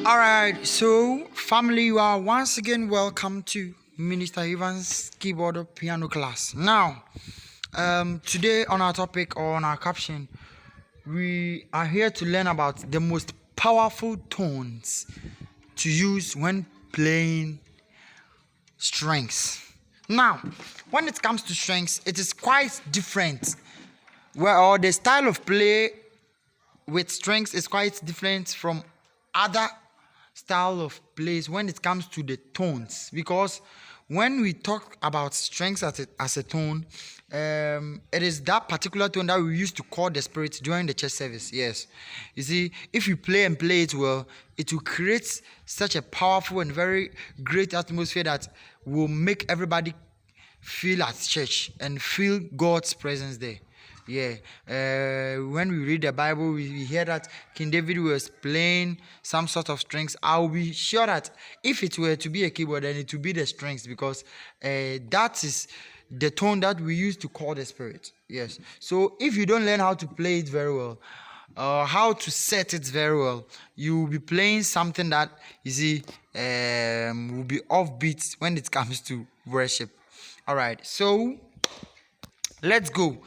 All right, so family, you are once again welcome to Minister Ivan's keyboard or piano class. Now, today on our topic or on our caption, we are here to learn about the most powerful tones to use when playing strings. Now, when it comes to strings, it is quite different. Or the style of play with strings is quite different from other style of plays when it comes to the tones, because when we talk about strings as a tone, it is that particular tone that we used to call the spirit during the church service. Yes, you see, if you play and play it well, it will create such a powerful and very great atmosphere that will make everybody feel at church and feel God's presence there. Yeah, when we read the Bible, we hear that King David was playing some sort of strings. I'll be sure that if it were to be a keyboard, then it would be the strings, because that is the tone that we use to call the spirit. Yes. So if you don't learn how to play it very well, how to set it very well, you will be playing something that, you see, will be offbeat when it comes to worship. All right. So let's go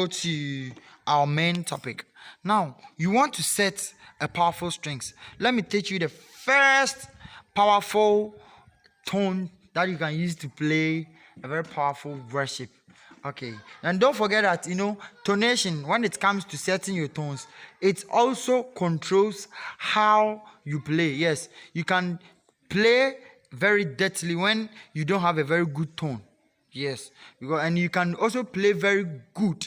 to our main topic. Now, you want to set a powerful strings. Let me teach you the first powerful tone that you can use to play a very powerful worship. Okay, and don't forget that, tonation, when it comes to setting your tones, it also controls how you play. Yes, you can play very dirtily when you don't have a very good tone. Yes, and you can also play very good,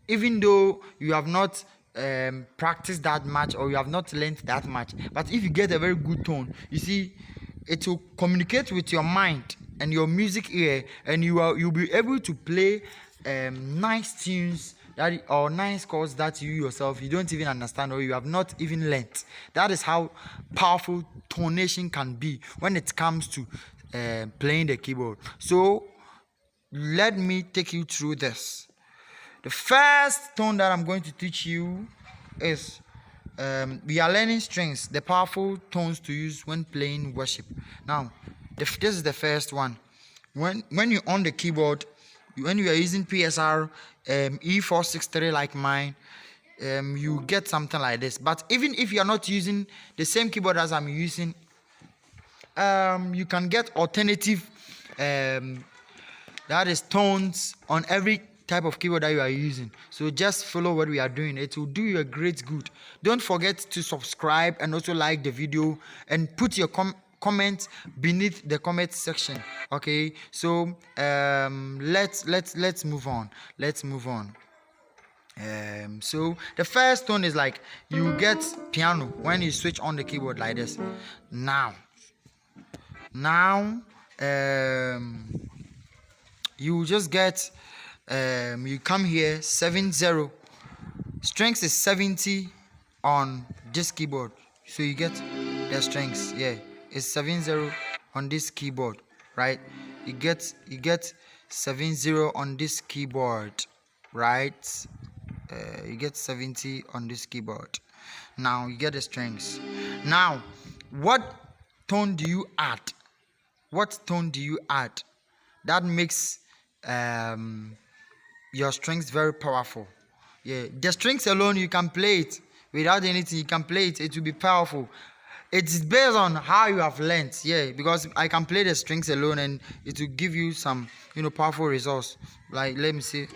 even though you have not practiced that much or you have not learned that much. But if you get a very good tone, you see, it will communicate with your mind and your music ear, and you'll be able to play nice tunes or nice chords that you yourself you don't even understand or you have not even learned. That is how powerful tonation can be when it comes to playing the keyboard. So let me take you through this. The first tone that I'm going to teach you is we are learning strings, the powerful tones to use when playing worship. Now, this is the first one. When you're on the keyboard, when you are using PSR E463 like mine, you get something like this. But even if you are not using the same keyboard as I'm using, you can get alternative that is tones on every type of keyboard that you are using. So just follow what we are doing. It will do you a great good. Don't forget to subscribe and also like the video and put your comment beneath the comment section. Okay, so let's move on. So the first tone is like you get piano when you switch on the keyboard like this. Now you just get you come here 70. Strings is 70 on this keyboard, so you get the strings. Yeah, it's 70 on this keyboard, right? You get 70 on this keyboard, right? You get 70 on this keyboard. Now you get the strings. Now, what tone do you add? That makes your strings very powerful. Yeah, the strings alone, you can play it without anything. You can play it, it will be powerful. It's based on how you have learned. Yeah, because I can play the strings alone and it will give you some powerful results. Like, let me see.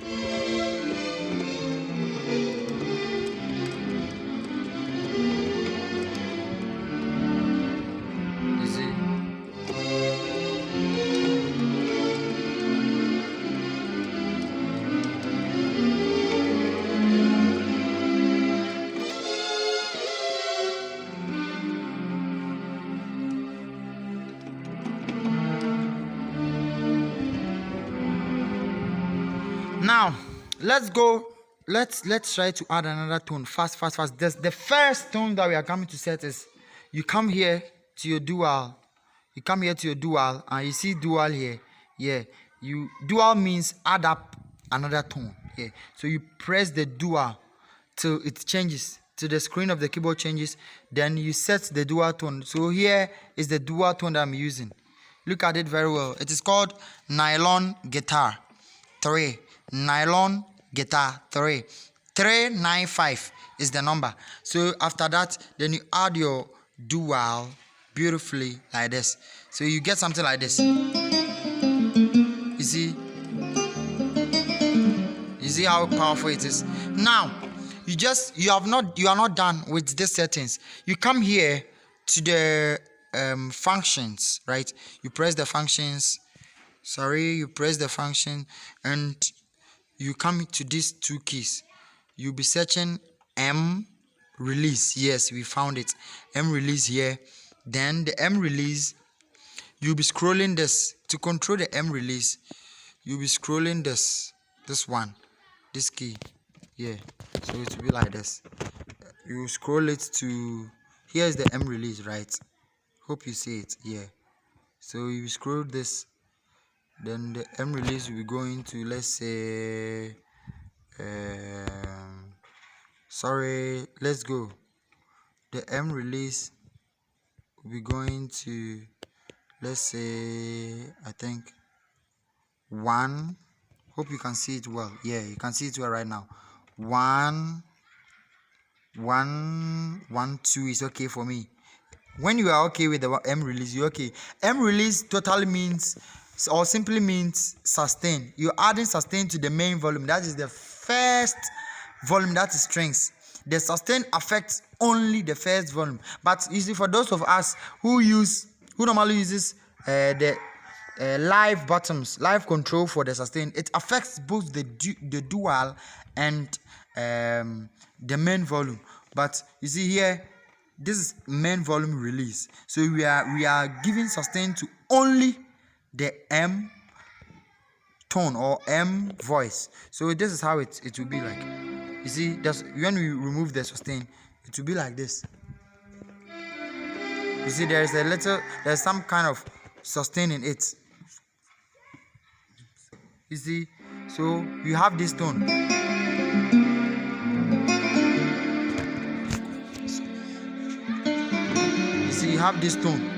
let's go. Let's try to add another tone. Fast. The first tone that we are coming to set is, you come here to your dual. You come here to your dual, and you see dual here. Yeah. Dual means add up another tone. Yeah. So you press the dual till it changes, till the screen of the keyboard changes. Then you set the dual tone. So here is the dual tone that I'm using. Look at it very well. It is called nylon guitar 3. Nylon guitar 3. 395 is the number. So after that, then you add your dual beautifully like this. So you get something like this. You see how powerful it is. Now you are not done with these settings. You come here to the functions, right? You press the functions. You press the function, and you come to these two keys. You'll be searching M release. Yes, we found it. M release here. Then the M release, you'll be scrolling this. To control the M release, you'll be scrolling this key. Yeah. So it will be like this. You scroll it to, here's the M release, right? Hope you see it. Yeah. So you scroll this, then the M release will be going to, let's say, let's go. The M release will be going to, let's say, I think 1. Hope you can see it well. Yeah, you can see it well right now. 1, 1, 1, 2 is okay for me. When you are okay with the M release, you're okay. M release totally means, or simply means, sustain. You're adding sustain to the main volume. That is the first volume, that is strings. The sustain affects only the first volume. But you see, for those of us who normally uses the live buttons, live control for the sustain, it affects both the dual and the main volume. But you see here, this is main volume release. So we are giving sustain to only the M tone or M voice. So this is how it will be like. You see, when we remove the sustain, it will be like this. You see, there's some kind of sustain in it. You see, so you have this tone. You see, you have this tone.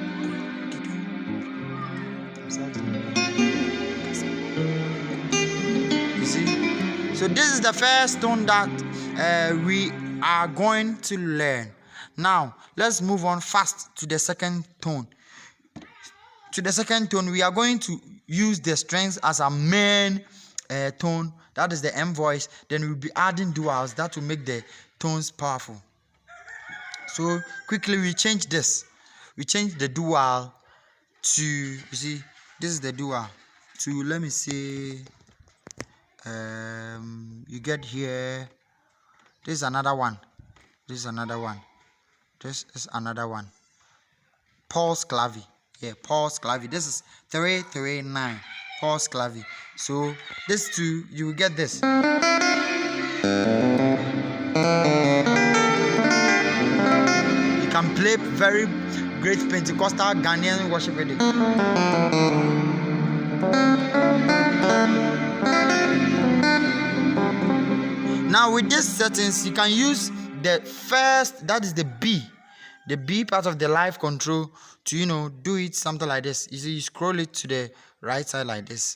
You see, so this is the first tone that we are going to learn. Now let's move on fast to the second tone. To the second tone, we are going to use the strings as a main tone. That is the M voice. Then we'll be adding duals that will make the tones powerful. So quickly we change this. We change the dual to, you see, this is the dual to, let me see, you get here. This is another one. This is another one. This is another one. Pulse clavi. Yeah, pulse clavi. This is 339. Pulse clavi. So this two, you will get this. You can play very great Pentecostal Ghanaian worship with it. Now with these settings, you can use the first, that is the B part of the live control to do it something like this. You see, you scroll it to the right side like this.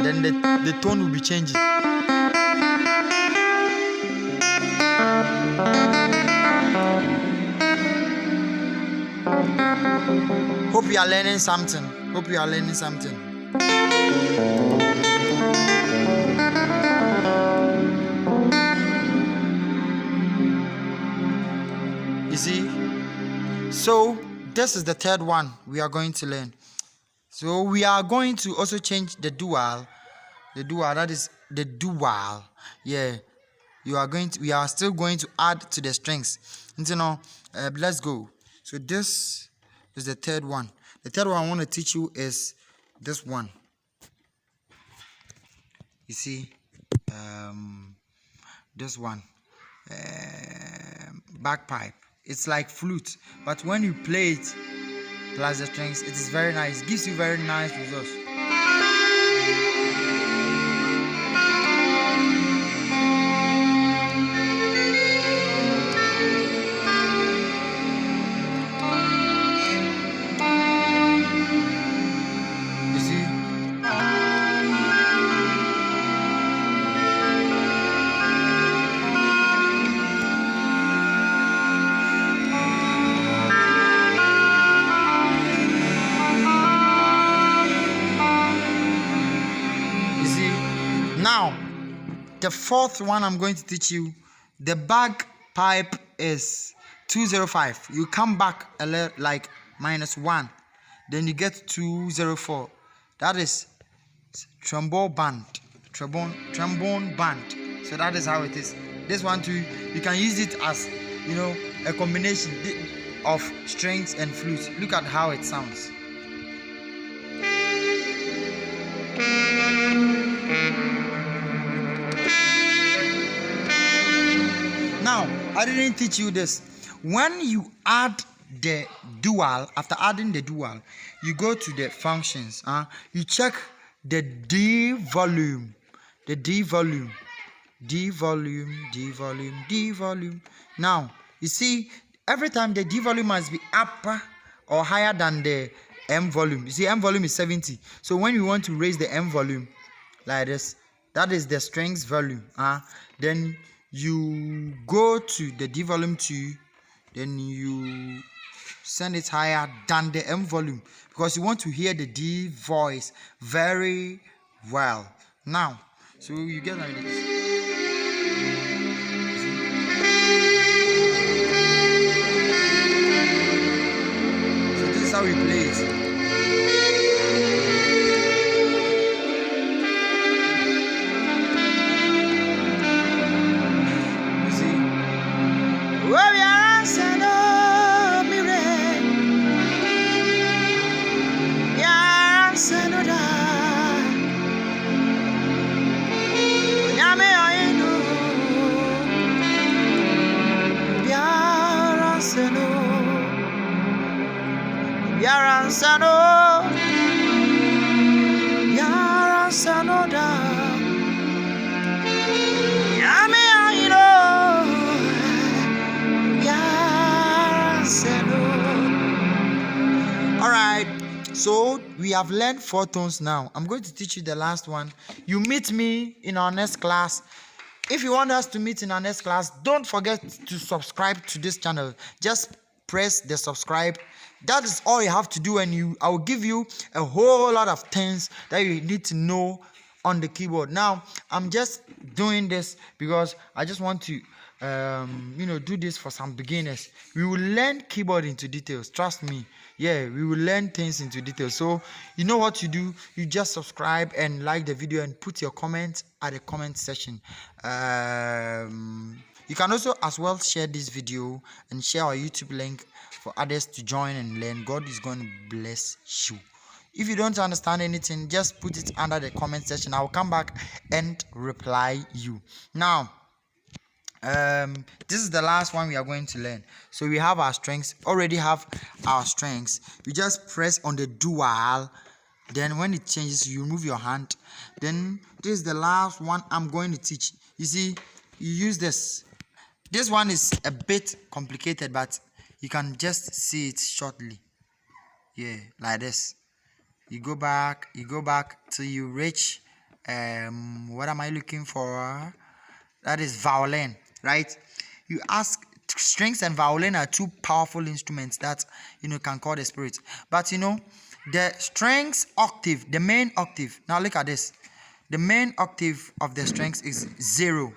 Then the tone will be changing. Hope you are learning something. You see? So this is the third one we are going to learn. So we are going to also change the dual. That is the dual. Yeah. We are still going to add to the strings. Let's go. So this is the third one. The third one I want to teach you is this one. You see, this one, bagpipe. It's like flute, but when you play it plus the strings, it is very nice. It gives you very nice results. You see? You see? Now, the fourth one I'm going to teach you, the bagpipe is 205. You come back like -1, then you get 204. That is trombone band. Trombone band. So that is how it is. This one too, you can use it as, you know, a combination of strings and flutes. Look at how it sounds. Now, I didn't teach you this. When you add the dual, after adding the dual, you go to the functions. You check the D volume. The D volume. D volume, D volume, D volume. Now, you see, every time the D volume must be upper or higher than the M volume. You see, M volume is 70. So when you want to raise the M volume, like this, that is the strings volume. Then you go to the D volume 2, then you send it higher than the M volume because you want to hear the D voice very well. Now, so you get like this. So this is how we play it. Alright, so we have learned 4 tones now. I'm going to teach you the last one. You meet me in our next class. If you want us to meet in our next class, don't forget to subscribe to this channel. Just press the subscribe. That is all you have to do, and I will give you a whole lot of things that you need to know on the keyboard. Now, I'm just doing this because I just want to do this for some beginners. We will learn keyboard into details, trust me. Yeah, we will learn things into details. So you know what you do, you just subscribe and like the video and put your comments at the comment section. You can also as well share this video and share our YouTube link for others to join and learn. God is going to bless you. If you don't understand anything, just put it under the comment section. I will come back and reply you. Now, this is the last one we are going to learn. So we have our strings. Already have our strings. You just press on the dual. Then when it changes, you move your hand. Then this is the last one I'm going to teach. You see, you use this. This one is a bit complicated, but you can just see it shortly. Yeah, like this. You go back till you reach what am I looking for? That is violin, right? You ask, strings and violin are 2 powerful instruments that can call the spirit. But the strings octave, the main octave. Now look at this. The main octave of the strings is 0.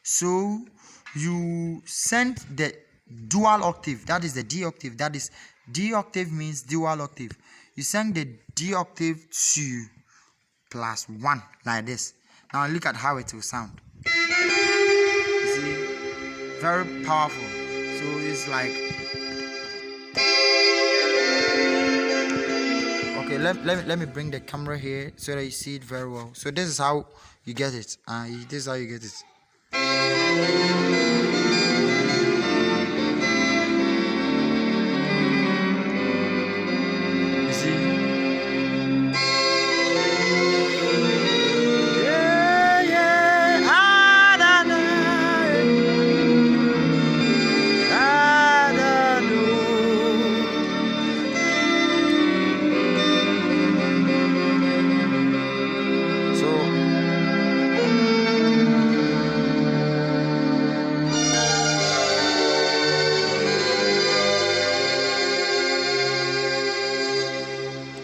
So you send the dual octave, that is the D octave. That is D octave means dual octave. You send the D octave to +1 like this. Now look at how it will sound. You see, very powerful. So it's like Okay, let me bring the camera here so that you see it very well. So this is how you get it. This is how you get it. You see? Yeah, yeah. Ah, da, da, da, da, do.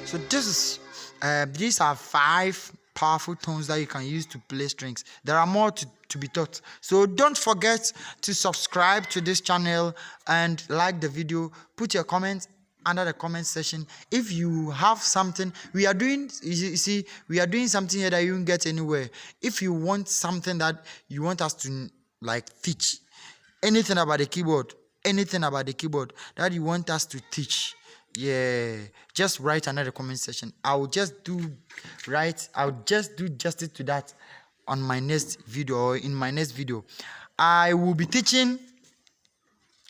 So these are 5 powerful tones that you can use to play strings. There are more to be taught. So don't forget to subscribe to this channel and like the video. Put your comments under the comment section. If you have something, we are doing something here that you won't get anywhere. If you want something that you want us to teach, anything about the keyboard that you want us to teach, just write under the comment section. I'll just do justice to that on my next video, or in my next video. I will be teaching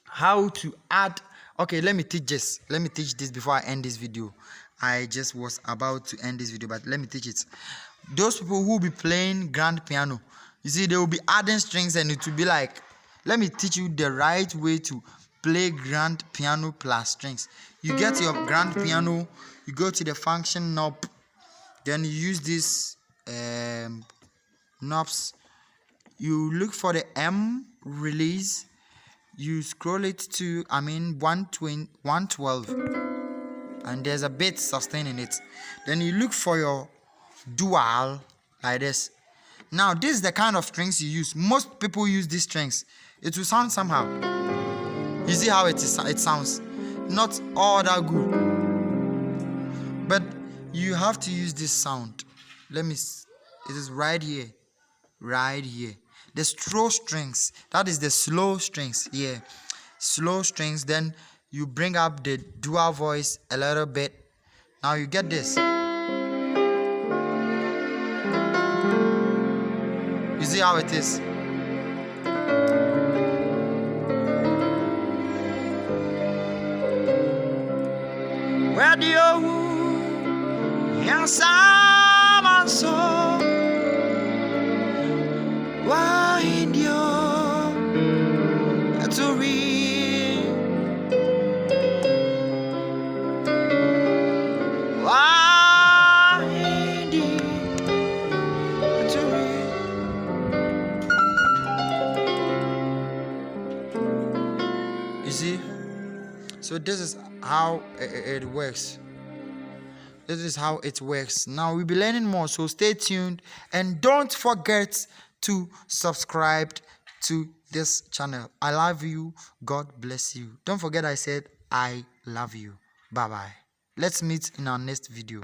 how to add. Okay, let me teach this before I end this video. I just was about to end this video, but let me teach it. Those people who will be playing grand piano, you see, they will be adding strings, and it will be like, let me teach you the right way to play grand piano plus strings. You get your grand piano, you go to the function knob, then you use these knobs. You look for the M release, you scroll it to 112, and there's a bit sustain in it. Then you look for your dual like this. Now this is the kind of strings you use. Most people use these strings. It will sound somehow. You see how it sounds not all that good, but you have to use this sound. It is right here, the slow strings. That is the slow strings. Slow strings. Then you bring up the dual voice a little bit. Now you get this. You see how it is? Where do you yes, I'm so why in your to read why in to read. You see? So this is how it works. This is how it works. Now we'll be learning more, so stay tuned and don't forget to subscribe to this channel. I love you. God bless you. Don't forget I said I love you. Bye bye. Let's meet in our next video.